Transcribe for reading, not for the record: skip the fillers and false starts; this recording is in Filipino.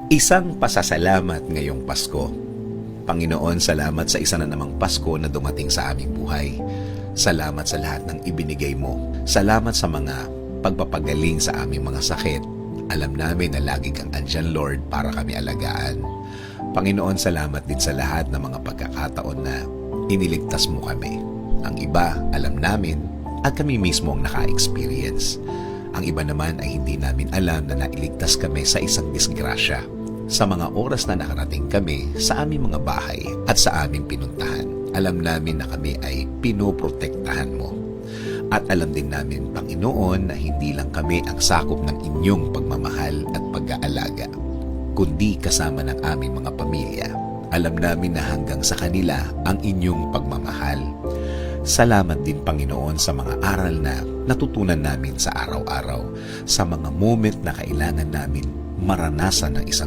Isang pasasalamat ngayong Pasko. Panginoon, salamat sa isa na namang Pasko na dumating sa aming buhay. Salamat sa lahat ng ibinigay mo. Salamat sa mga pagpapagaling sa aming mga sakit. Alam namin na lagi kang andyan, Lord, para kami alagaan. Panginoon, salamat din sa lahat ng mga pagkakataon na iniligtas mo kami. Ang iba, alam namin, at kami mismo ang naka-experience. Ang iba naman ay hindi namin alam na nailigtas kami sa isang disgrasya sa mga oras na nakarating kami sa aming mga bahay at sa aming pinuntahan. Alam namin na kami ay pinoprotektahan mo. At alam din namin, Panginoon, na hindi lang kami ang sakop ng inyong pagmamahal at pag-aalaga, kundi kasama ng aming mga pamilya. Alam namin na hanggang sa kanila ang inyong pagmamahal. Salamat din, Panginoon, sa mga aral na natutunan namin sa araw-araw, sa mga moment na kailangan namin maranasan ng isang